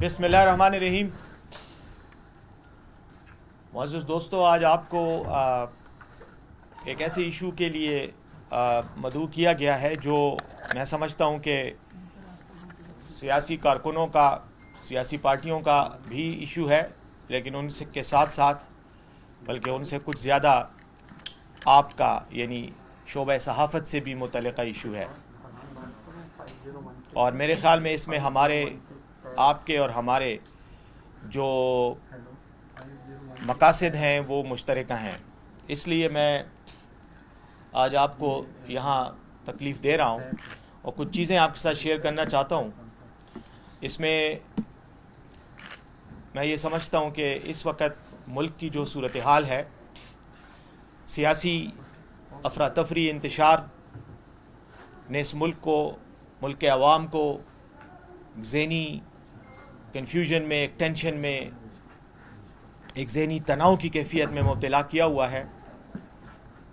बिस्मिल्लाहिर्रहमानिर्रहीम। मुअज़्ज़िज़ दोस्तों, आज आपको एक ऐसे इशू के लिए मदऊ किया गया है जो मैं समझता हूँ कि सियासी कारकुनों का, सियासी पार्टियों का भी इशू है, लेकिन उनसे के साथ साथ बल्कि उनसे कुछ ज़्यादा आपका यानी शोबा सहाफ़त से भी मुतल्लिक़ा इशू है। और मेरे ख़्याल में इसमें हमारे, आपके और हमारे जो मकासद हैं वो मुश्तरका हैं। इसलिए मैं आज आपको यहाँ तकलीफ़ दे रहा हूँ और कुछ चीज़ें आपके साथ शेयर करना चाहता हूँ। इसमें मैं ये समझता हूँ कि इस वक्त मुल्क की जो सूरत हाल है, सियासी अफरा तफरी इंतशार ने इस मुल्क के अवाम को ज़हनी कन्फ्यूजन में, एक टेंशन में, एक ज़हनी तनाव की कैफियत में मुब्तला किया हुआ है।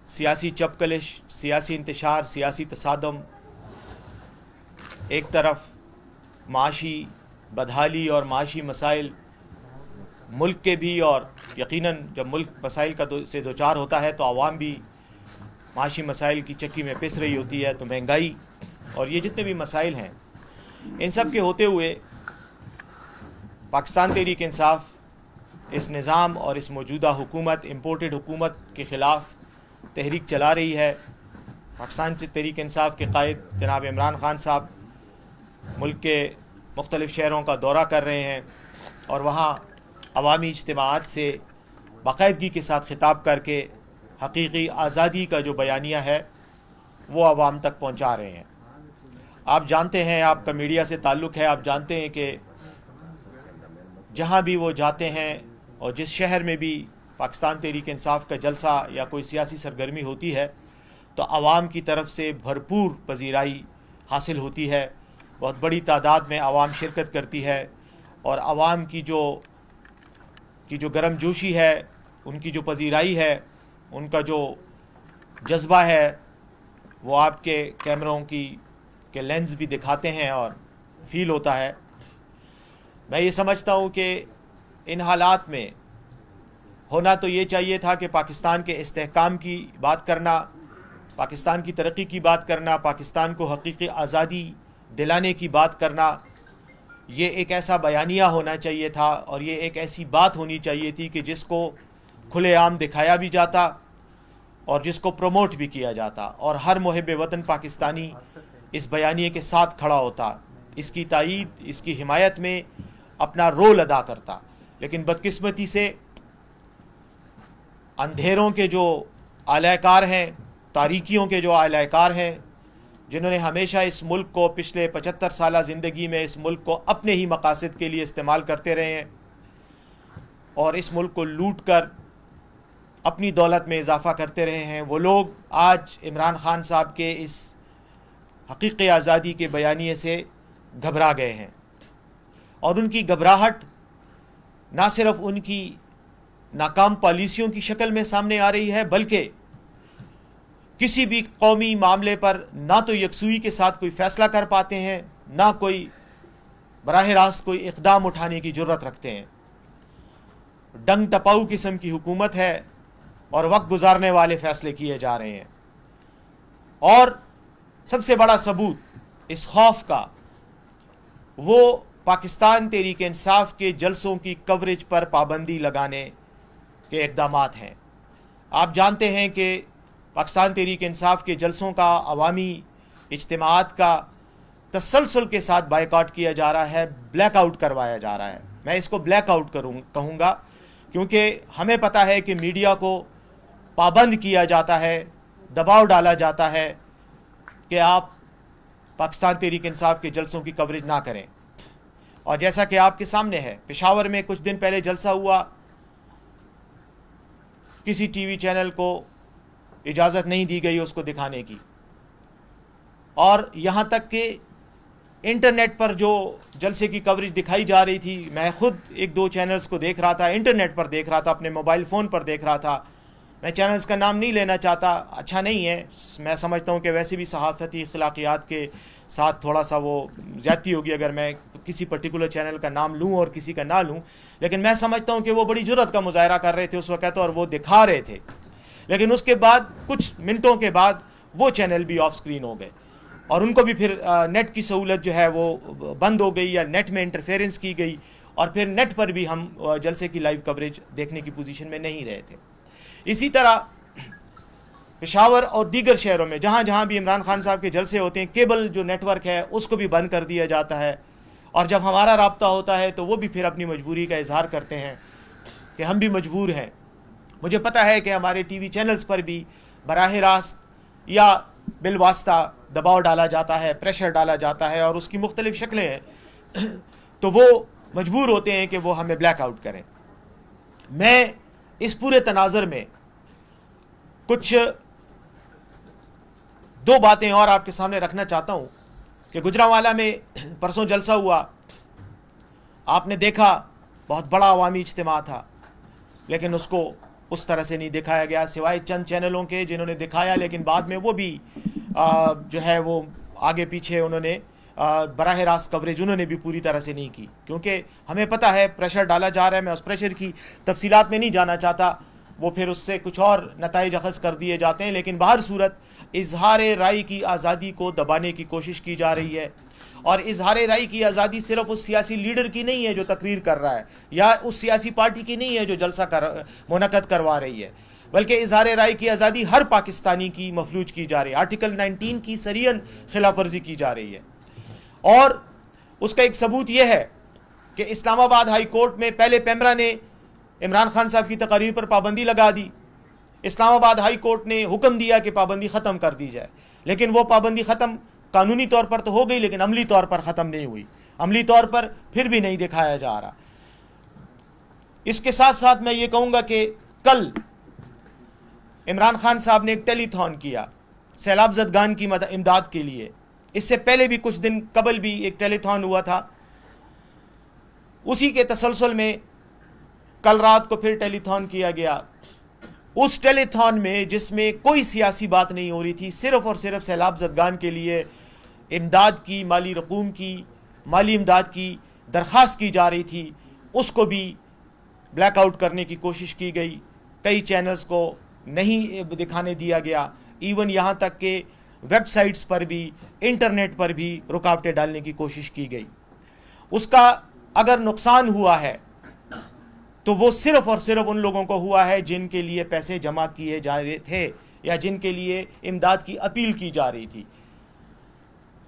सियासी चपकलिश, सियासी इंतशार, सियासी तसादम एक तरफ, माशी बदहाली और माशी मसाइल मुल्क के भी, और यकीनन जब मुल्क मसाइल से दो चार होता है तो आवाम भी माशी मसाइल की चक्की में पिस रही होती है। तो महंगाई और ये जितने भी मसाइल हैं, इन सब के होते हुए पाकिस्तान तहरीक इंसाफ इस निज़ाम और इस मौजूदा हुकूमत, इम्पोर्टेड हुकूमत के ख़िलाफ़ तहरीक चला रही है। पाकिस्तान से तहरीक इंसाफ के कायद जनाब इमरान ख़ान साहब मुल्क के मुख्तलिफ़ शहरों का दौरा कर रहे हैं और वहाँ अवामी इज्तिमाआत से बाकायदगी के साथ ख़िताब करके हकीकी आज़ादी का जो बयानिया है वो आवाम तक पहुँचा रहे हैं। आप जानते हैं, आपका मीडिया से ताल्लुक़ है, आप जानते हैं कि जहाँ भी वो जाते हैं और जिस शहर में भी पाकिस्तान तहरीक इंसाफ का जलसा या कोई सियासी सरगर्मी होती है तो आवाम की तरफ से भरपूर पजीराई हासिल होती है। बहुत बड़ी तादाद में आवाम शिरकत करती है और आवाम की जो गर्मजोशी है, उनकी जो पजीराई है, उनका जो जज्बा है, वो आपके कैमरों के लेंस भी दिखाते हैं और फील होता है। मैं ये समझता हूँ कि इन हालात में होना तो ये चाहिए था कि पाकिस्तान के इस्तेहकाम की बात करना, पाकिस्तान की तरक्की की बात करना, पाकिस्तान को हकीकी आज़ादी दिलाने की बात करना, ये एक ऐसा बयानिया होना चाहिए था और ये एक ऐसी बात होनी चाहिए थी कि जिसको खुलेआम दिखाया भी जाता और जिसको प्रमोट भी किया जाता और हर मुहिब वतन पाकिस्तानी इस बयानिए के साथ खड़ा होता, इसकी तायीद, इसकी हिमायत में अपना रोल अदा करता। लेकिन बदकिस्मती से अंधेरों के जो आलाकार हैं, तारीकियों के जो आलाकार हैं, जिन्होंने हमेशा इस मुल्क को पिछले 75 साल ज़िंदगी में इस मुल्क को अपने ही मकासद के लिए इस्तेमाल करते रहे हैं और इस मुल्क को लूट कर अपनी दौलत में इजाफ़ा करते रहे हैं, वो लोग आज इमरान ख़ान साहब के इस हकीकी आज़ादी के बयानिए से घबरा गए हैं। और उनकी घबराहट ना सिर्फ उनकी नाकाम पॉलिसियों की शक्ल में सामने आ रही है, बल्कि किसी भी कौमी मामले पर ना तो यकसुई के साथ कोई फ़ैसला कर पाते हैं, ना कोई बराह रास्त कोई इक़दाम उठाने की जुर्रत रखते हैं। डंग टपाऊ किस्म की हुकूमत है और वक्त गुजारने वाले फ़ैसले किए जा रहे हैं। और सबसे बड़ा सबूत इस खौफ का वो पाकिस्तान तहरीक इंसाफ के जलसों की कवरेज पर पाबंदी लगाने के इक़दामात हैं। आप जानते हैं कि पाकिस्तान तहरीक इंसाफ के जलसों का, अवामी इज्तिमाआत का तसलसल के साथ बायकॉट किया जा रहा है, ब्लैकआउट करवाया जा रहा है। मैं इसको ब्लैकआउट कहूँगा क्योंकि हमें पता है कि मीडिया को पाबंद किया जाता है, दबाव डाला जाता है कि आप पाकिस्तान तहरीक इंसाफ के जलसों की कवरेज ना करें। और जैसा कि आपके सामने है, पेशावर में कुछ दिन पहले जलसा हुआ, किसी टीवी चैनल को इजाज़त नहीं दी गई उसको दिखाने की, और यहाँ तक कि इंटरनेट पर जो जलसे की कवरेज दिखाई जा रही थी, मैं ख़ुद एक दो चैनल्स को देख रहा था, इंटरनेट पर देख रहा था, अपने मोबाइल फ़ोन पर देख रहा था। मैं चैनल्स का नाम नहीं लेना चाहता, अच्छा नहीं है, मैं समझता हूँ कि वैसे भी सहाफ़ती अखलाकियात के साथ थोड़ा सा वो ज़्यादती होगी अगर मैं کسی پرٹیکولر چینل کا نام لوں اور کسی کا نہ لوں، لیکن میں سمجھتا ہوں کہ وہ بڑی جرات کا مظاہرہ کر رہے تھے اس وقت اور وہ دکھا رہے تھے، لیکن اس کے بعد کچھ منٹوں کے بعد وہ چینل بھی آف سکرین ہو گئے اور ان کو بھی پھر نیٹ کی سہولت جو ہے وہ بند ہو گئی یا نیٹ میں انٹرفیئرنس کی گئی، اور پھر نیٹ پر بھی ہم جلسے کی لائیو کوریج دیکھنے کی پوزیشن میں نہیں رہے تھے۔ اسی طرح پشاور اور دیگر شہروں میں جہاں جہاں بھی عمران خان صاحب کے جلسے ہوتے ہیں، کیبل جو نیٹ ورک ہے اس کو بھی بند کر دیا جاتا ہے، اور جب ہمارا رابطہ ہوتا ہے تو وہ بھی پھر اپنی مجبوری کا اظہار کرتے ہیں کہ ہم بھی مجبور ہیں۔ مجھے پتہ ہے کہ ہمارے ٹی وی چینلز پر بھی براہ راست یا بالواسطہ دباؤ ڈالا جاتا ہے، پریشر ڈالا جاتا ہے، اور اس کی مختلف شکلیں ہیں، تو وہ مجبور ہوتے ہیں کہ وہ ہمیں بلیک آؤٹ کریں۔ میں اس پورے تناظر میں کچھ دو باتیں اور آپ کے سامنے رکھنا چاہتا ہوں کہ گجرانوالہ میں پرسوں جلسہ ہوا، آپ نے دیکھا بہت بڑا عوامی اجتماع تھا، لیکن اس کو اس طرح سے نہیں دکھایا گیا سوائے چند چینلوں کے جنہوں نے دکھایا، لیکن بعد میں وہ بھی جو ہے وہ آگے پیچھے انہوں نے براہ راست کوریج انہوں نے بھی پوری طرح سے نہیں کی، کیونکہ ہمیں پتہ ہے پریشر ڈالا جا رہا ہے۔ میں اس پریشر کی تفصیلات میں نہیں جانا چاہتا، وہ پھر اس سے کچھ اور نتائج اخذ کر دیے جاتے ہیں، لیکن بہر صورت اظہار رائے کی آزادی کو دبانے کی کوشش کی جا رہی ہے، اور اظہار رائے کی آزادی صرف اس سیاسی لیڈر کی نہیں ہے جو تقریر کر رہا ہے، یا اس سیاسی پارٹی کی نہیں ہے جو جلسہ منعقد کروا رہی ہے، بلکہ اظہار رائے کی آزادی ہر پاکستانی کی مفلوج کی جا رہی ہے۔ آرٹیکل 19 کی سریعاً خلاف ورزی کی جا رہی ہے، اور اس کا ایک ثبوت یہ ہے کہ اسلام آباد ہائی کورٹ میں پہلے پیمرا نے عمران خان صاحب کی تقاریر پر پابندی لگا دی، اسلام آباد ہائی کورٹ نے حکم دیا کہ پابندی ختم کر دی جائے، لیکن وہ پابندی ختم قانونی طور پر تو ہو گئی، لیکن عملی طور پر ختم نہیں ہوئی، عملی طور پر پھر بھی نہیں دکھایا جا رہا۔ اس کے ساتھ ساتھ میں یہ کہوں گا کہ کل عمران خان صاحب نے ایک ٹیلی تھون کیا سیلاب زدگان کی امداد کے لیے، اس سے پہلے بھی کچھ دن قبل بھی ایک ٹیلی تھون ہوا تھا، اسی کے تسلسل میں کل رات کو پھر ٹیلی تھون کیا گیا۔ اس ٹیلی تھون میں جس میں کوئی سیاسی بات نہیں ہو رہی تھی، صرف اور صرف سیلاب زدگان کے لیے امداد کی، مالی رقوم کی، مالی امداد کی درخواست کی جا رہی تھی، اس کو بھی بلیک آؤٹ کرنے کی کوشش کی گئی، کئی چینلز کو نہیں دکھانے دیا گیا، ایون یہاں تک کہ ویب سائٹس پر بھی، انٹرنیٹ پر بھی رکاوٹیں ڈالنے کی کوشش کی گئی۔ اس کا اگر نقصان ہوا ہے تو وہ صرف اور صرف ان لوگوں کو ہوا ہے جن کے لیے پیسے جمع کیے جا رہے تھے یا جن کے لیے امداد کی اپیل کی جا رہی تھی۔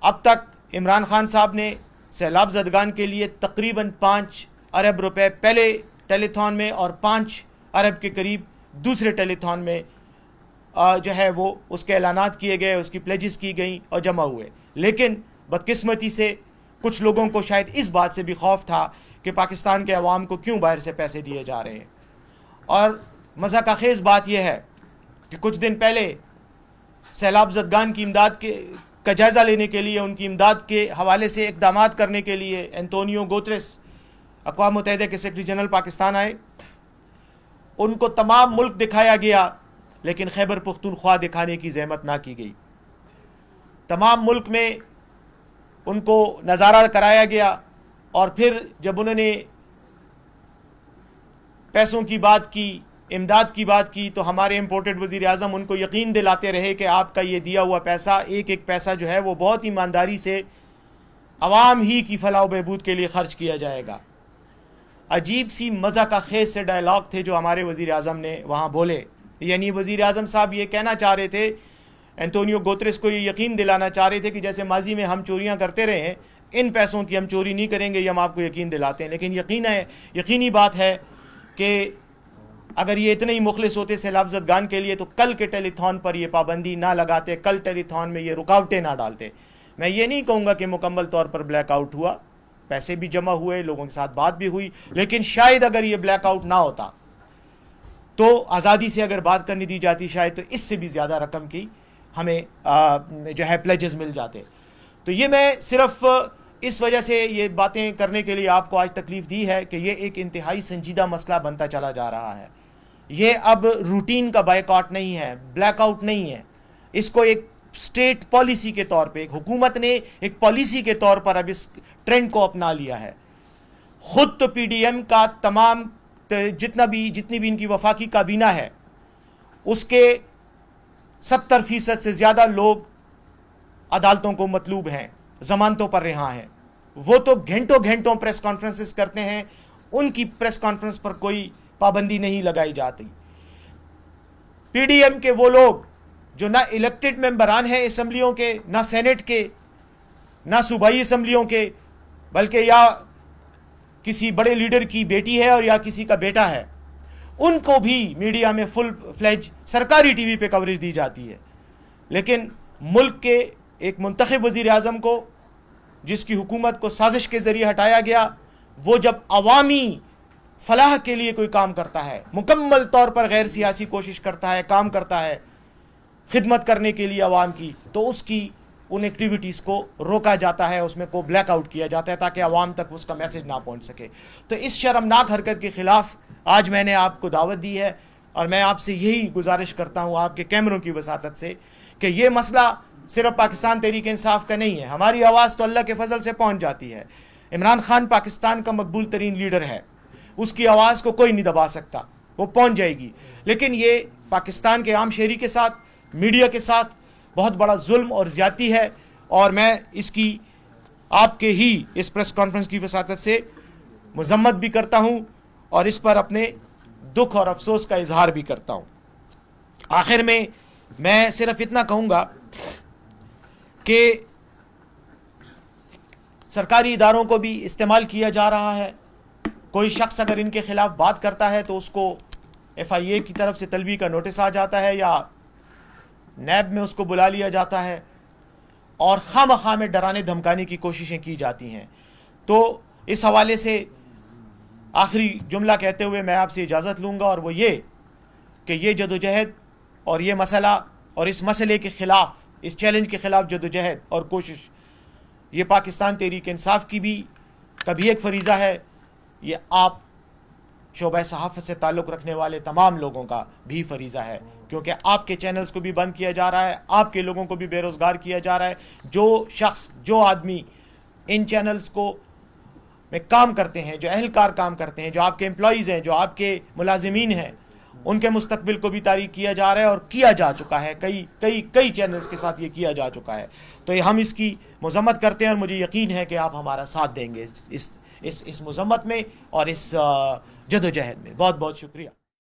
اب تک عمران خان صاحب نے سیلاب زدگان کے لیے تقریباً 5 ارب روپے پہلے ٹیلی تھون میں اور 5 ارب کے قریب دوسرے ٹیلی تھون میں جو ہے وہ اس کے اعلانات کیے گئے، اس کی پلیجز کی گئیں اور جمع ہوئے، لیکن بدقسمتی سے کچھ لوگوں کو شاید اس بات سے بھی خوف تھا کہ پاکستان کے عوام کو کیوں باہر سے پیسے دیے جا رہے ہیں۔ اور مضحکہ خیز بات یہ ہے کہ کچھ دن پہلے سیلاب زدگان کی امداد کا جائزہ لینے کے لیے، ان کی امداد کے حوالے سے اقدامات کرنے کے لیے اینٹونیو گوتریس اقوام متحدہ کے سیکرٹری جنرل پاکستان آئے، ان کو تمام ملک دکھایا گیا، لیکن خیبر پختونخوا دکھانے کی زحمت نہ کی گئی۔ تمام ملک میں ان کو نظارہ کرایا گیا، اور پھر جب انہوں نے پیسوں کی بات کی، امداد کی بات کی، تو ہمارے امپورٹڈ وزیر اعظم ان کو یقین دلاتے رہے کہ آپ کا یہ دیا ہوا پیسہ، ایک ایک پیسہ جو ہے وہ بہت ایمانداری سے عوام ہی کی فلاح و بہبود کے لیے خرچ کیا جائے گا۔ عجیب سی مضحکہ خیز سے ڈائلاگ تھے جو ہمارے وزیر اعظم نے وہاں بولے، یعنی وزیر اعظم صاحب یہ کہنا چاہ رہے تھے، اینٹونیو گوتریس کو یہ یقین دلانا چاہ رہے تھے کہ جیسے ماضی میں ہم چوریاں کرتے رہے ہیں، ان پیسوں کی ہم چوری نہیں کریں گے، یہ ہم آپ کو یقین دلاتے ہیں۔ لیکن یقینی بات ہے کہ اگر یہ اتنے ہی مخلص ہوتے سیلاب زدگان کے لیے تو کل کے ٹیلی تھون پر یہ پابندی نہ لگاتے، کل ٹیلی تھون میں یہ رکاوٹیں نہ ڈالتے۔ میں یہ نہیں کہوں گا کہ مکمل طور پر بلیک آؤٹ ہوا، پیسے بھی جمع ہوئے، لوگوں کے ساتھ بات بھی ہوئی، لیکن شاید اگر یہ بلیک آؤٹ نہ ہوتا تو آزادی سے اگر بات کرنے دی جاتی، شاید تو اس سے بھی زیادہ رقم کی ہمیں جو ہے پلیجز مل جاتے۔ تو یہ میں صرف اس وجہ سے یہ باتیں کرنے کے لیے آپ کو آج تکلیف دی ہے کہ یہ ایک انتہائی سنجیدہ مسئلہ بنتا چلا جا رہا ہے۔ یہ اب روٹین کا بائیکاٹ نہیں ہے، بلیک آؤٹ نہیں ہے، اس کو ایک स्टेट पॉलिसी के तौर पे, एक हुकूमत ने एक पॉलिसी के तौर पर अब इस ट्रेंड को अपना लिया है। खुद तो पीडीएम का तमाम जितनी भी इनकी वफाकी काबीना है, उसके 70% से ज़्यादा लोग अदालतों को मतलूब हैं, ज़मानतों पर रिहा हैं। वो तो घंटों घंटों प्रेस कॉन्फ्रेंसेस करते हैं, उनकी प्रेस कॉन्फ्रेंस पर कोई पाबंदी नहीं लगाई जाती। पीडीएम के वो लोग जो ना इलेक्टेड मेंबरान हैं असम्बलियों के, ना सेनेट के, ना सूबाई असम्बलियों के, बल्कि या किसी बड़े लीडर की बेटी है और या किसी का बेटा है, उनको भी मीडिया में फुल फ्लेज सरकारी टीवी पे कवरेज दी जाती है। लेकिन मुल्क के एक मुंतखब वज़ीर आज़म को, जिसकी हुकूमत को साजिश के ज़रिए हटाया गया, वो जब अवामी फलाह के लिए कोई काम करता है, मुकम्मल तौर पर गैर सियासी कोशिश करता है, काम करता है खिदमत करने के लिए अवाम की, तो उसकी उन एक्टिविटीज़ को रोका जाता है, उसमें को ब्लैक आउट किया जाता है ताकि अवाम तक उसका मैसेज ना पहुंच सके। तो इस शर्मनाक हरकत के ख़िलाफ़ आज मैंने आपको दावत दी है और मैं आपसे यही गुजारिश करता हूँ आपके कैमरों की वसातत से कि ये मसला सिर्फ पाकिस्तान तहरीक इंसाफ का नहीं है। हमारी आवाज़ तो अल्लाह के फजल से पहुँच जाती है। इमरान खान पाकिस्तान का मकबूल तरीन लीडर है, उसकी आवाज़ को कोई नहीं दबा सकता, वो पहुँच जाएगी। लेकिन ये पाकिस्तान के आम शहरी के साथ, मीडिया के साथ बहुत बड़ा जुल्म और ज़्यादती है, और मैं इसकी आपके ही इस प्रेस कॉन्फ्रेंस की वसातत से मजम्मत भी करता हूँ और इस पर अपने दुख और अफसोस का इजहार भी करता हूँ। आखिर में मैं सिर्फ इतना कहूँगा कि सरकारी इदारों को भी इस्तेमाल किया जा रहा है। कोई शख्स अगर इनके ख़िलाफ़ बात करता है तो उसको FIA की तरफ से तलबी का नोटिस आ जाता है या नैब में उसको बुला लिया जाता है और खामखा में डराने धमकाने की कोशिशें की जाती हैं। तो इस हवाले से आखिरी जुमला कहते हुए मैं आपसे इजाज़त लूँगा, और वो ये कि ये जदोजहद और ये मसला और इस मसले के ख़िलाफ़, इस चैलेंज के ख़िलाफ़ जदोजहद और कोशिश, ये पाकिस्तान तहरीक इंसाफ की भी कभी एक फरीज़ा है, ये आप शोबा सहाफ़त से ताल्लुक़ रखने वाले तमाम लोगों का भी फरीज़ा है, क्योंकि आपके चैनल्स को भी बंद किया जा रहा है, आपके लोगों को भी बेरोज़गार किया जा रहा है। जो शख्स, जो आदमी इन चैनल्स को में काम करते हैं, जो अहलकार काम करते हैं, जो आपके एम्प्लॉइज़ हैं, जो आपके मुलाजिमीन हैं, उनके मुस्तकबिल को भी तारीक किया जा रहा है और किया जा चुका है। कई चैनल्स के साथ ये किया जा चुका है। तो ये हम इसकी मज़म्मत करते हैं और मुझे यकीन है कि आप हमारा साथ देंगे इस मज़म्मत में और इस जदोजहद में। बहुत बहुत शुक्रिया।